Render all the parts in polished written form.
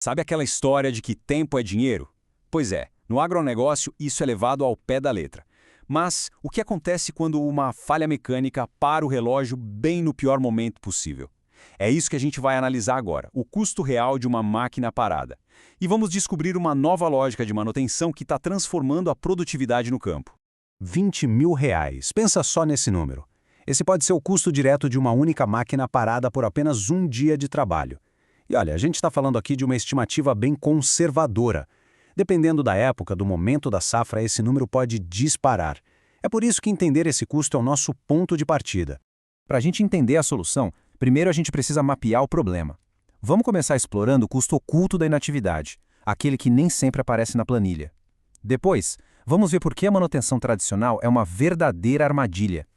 Sabe aquela história de que tempo é dinheiro? Pois é, no agronegócio isso é levado ao pé da letra. Mas o que acontece quando uma falha mecânica para o relógio bem no pior momento possível? É isso que a gente vai analisar agora, o custo real de uma máquina parada. E vamos descobrir uma nova lógica de manutenção que está transformando a produtividade no campo. R$ 20.000. Pensa só nesse número. Esse pode ser o custo direto de uma única máquina parada por apenas um dia de trabalho. E olha, a gente está falando aqui de uma estimativa bem conservadora. Dependendo da época, do momento da safra, esse número pode disparar. É por isso que entender esse custo é o nosso ponto de partida. Para a gente entender a solução, primeiro a gente precisa mapear o problema. Vamos começar explorando o custo oculto da inatividade, aquele que nem sempre aparece na planilha. Depois, vamos ver por que a manutenção tradicional é uma verdadeira armadilha.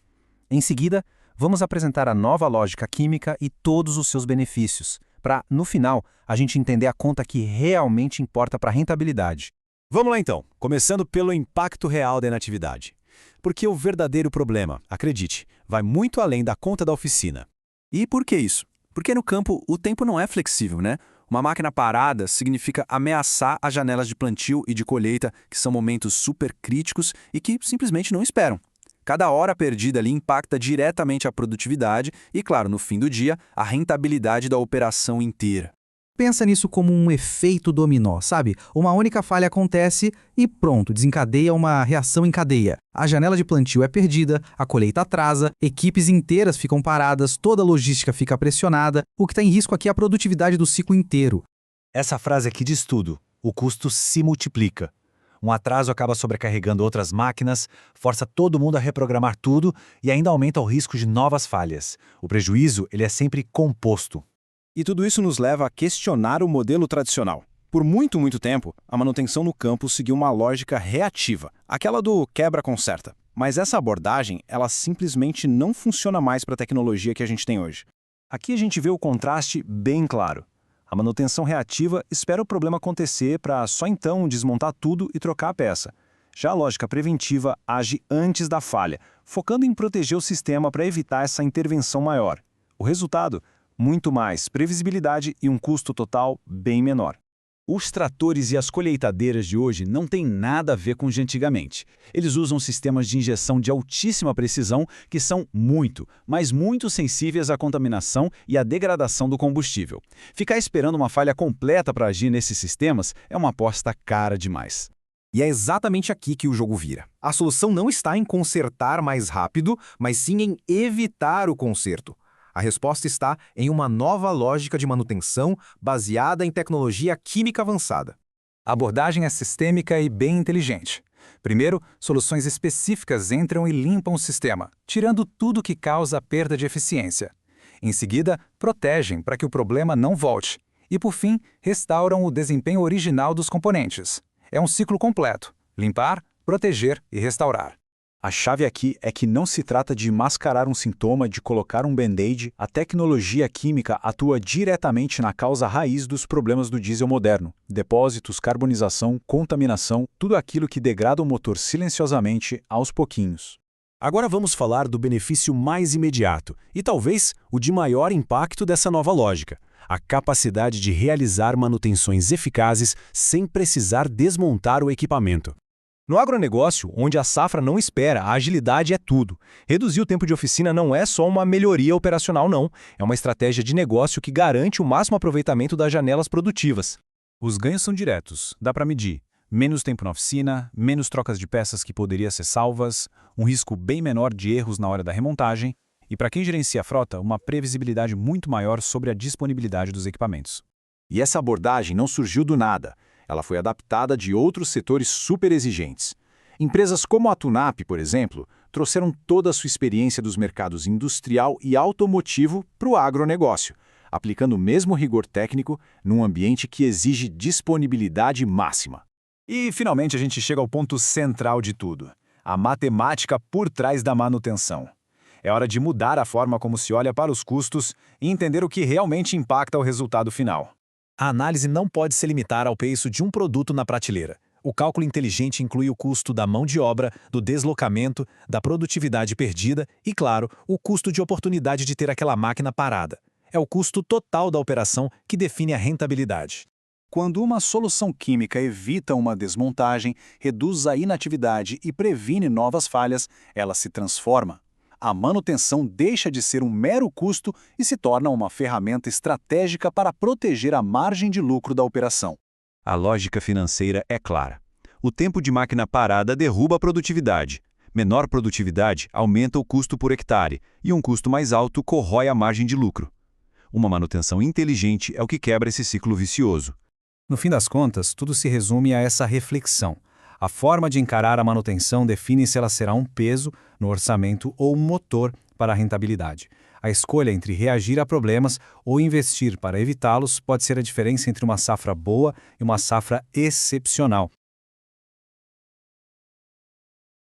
Em seguida, vamos apresentar a nova lógica química e todos os seus benefícios, para, no final, a gente entender a conta que realmente importa para a rentabilidade. Vamos lá então, começando pelo impacto real da inatividade. Porque o verdadeiro problema, acredite, vai muito além da conta da oficina. E por que isso? Porque no campo o tempo não é flexível, né? Uma máquina parada significa ameaçar as janelas de plantio e de colheita, que são momentos super críticos e que simplesmente não esperam. Cada hora perdida ali impacta diretamente a produtividade e, claro, no fim do dia, a rentabilidade da operação inteira. Pensa nisso como um efeito dominó, sabe? Uma única falha acontece e pronto, desencadeia uma reação em cadeia. A janela de plantio é perdida, a colheita atrasa, equipes inteiras ficam paradas, toda a logística fica pressionada. O que está em risco aqui é a produtividade do ciclo inteiro. Essa frase aqui diz tudo. O custo se multiplica. Um atraso acaba sobrecarregando outras máquinas, força todo mundo a reprogramar tudo e ainda aumenta o risco de novas falhas. O prejuízo, ele é sempre composto. E tudo isso nos leva a questionar o modelo tradicional. Por muito tempo, a manutenção no campo seguiu uma lógica reativa, aquela do quebra-conserta. Mas essa abordagem, ela simplesmente não funciona mais para a tecnologia que a gente tem hoje. Aqui a gente vê o contraste bem claro. A manutenção reativa espera o problema acontecer para só então desmontar tudo e trocar a peça. Já a lógica preventiva age antes da falha, focando em proteger o sistema para evitar essa intervenção maior. O resultado? Muito mais previsibilidade e um custo total bem menor. Os tratores e as colheitadeiras de hoje não têm nada a ver com os de antigamente. Eles usam sistemas de injeção de altíssima precisão que são mas muito sensíveis à contaminação e à degradação do combustível. Ficar esperando uma falha completa para agir nesses sistemas é uma aposta cara demais. E é exatamente aqui que o jogo vira. A solução não está em consertar mais rápido, mas sim em evitar o conserto. A resposta está em uma nova lógica de manutenção baseada em tecnologia química avançada. A abordagem é sistêmica e bem inteligente. Primeiro, soluções específicas entram e limpam o sistema, tirando tudo que causa perda de eficiência. Em seguida, protegem para que o problema não volte. E, por fim, restauram o desempenho original dos componentes. É um ciclo completo: limpar, proteger e restaurar. A chave aqui é que não se trata de mascarar um sintoma, de colocar um band-aid. A tecnologia química atua diretamente na causa raiz dos problemas do diesel moderno. Depósitos, carbonização, contaminação, tudo aquilo que degrada o motor silenciosamente aos pouquinhos. Agora vamos falar do benefício mais imediato e talvez o de maior impacto dessa nova lógica: a capacidade de realizar manutenções eficazes sem precisar desmontar o equipamento. No agronegócio, onde a safra não espera, a agilidade é tudo. Reduzir o tempo de oficina não é só uma melhoria operacional, não. É uma estratégia de negócio que garante o máximo aproveitamento das janelas produtivas. Os ganhos são diretos, dá para medir. Menos tempo na oficina, menos trocas de peças que poderiam ser salvas, um risco bem menor de erros na hora da remontagem e, para quem gerencia a frota, uma previsibilidade muito maior sobre a disponibilidade dos equipamentos. E essa abordagem não surgiu do nada. Ela foi adaptada de outros setores super exigentes. Empresas como a Tunap, por exemplo, trouxeram toda a sua experiência dos mercados industrial e automotivo para o agronegócio, aplicando o mesmo rigor técnico num ambiente que exige disponibilidade máxima. E, finalmente, a gente chega ao ponto central de tudo: a matemática por trás da manutenção. É hora de mudar a forma como se olha para os custos e entender o que realmente impacta o resultado final. A análise não pode se limitar ao preço de um produto na prateleira. O cálculo inteligente inclui o custo da mão de obra, do deslocamento, da produtividade perdida e, claro, o custo de oportunidade de ter aquela máquina parada. É o custo total da operação que define a rentabilidade. Quando uma solução química evita uma desmontagem, reduz a inatividade e previne novas falhas, ela se transforma. A manutenção deixa de ser um mero custo e se torna uma ferramenta estratégica para proteger a margem de lucro da operação. A lógica financeira é clara. O tempo de máquina parada derruba a produtividade. Menor produtividade aumenta o custo por hectare e um custo mais alto corrói a margem de lucro. Uma manutenção inteligente é o que quebra esse ciclo vicioso. No fim das contas, tudo se resume a essa reflexão. A forma de encarar a manutenção define se ela será um peso no orçamento ou um motor para a rentabilidade. A escolha entre reagir a problemas ou investir para evitá-los pode ser a diferença entre uma safra boa e uma safra excepcional.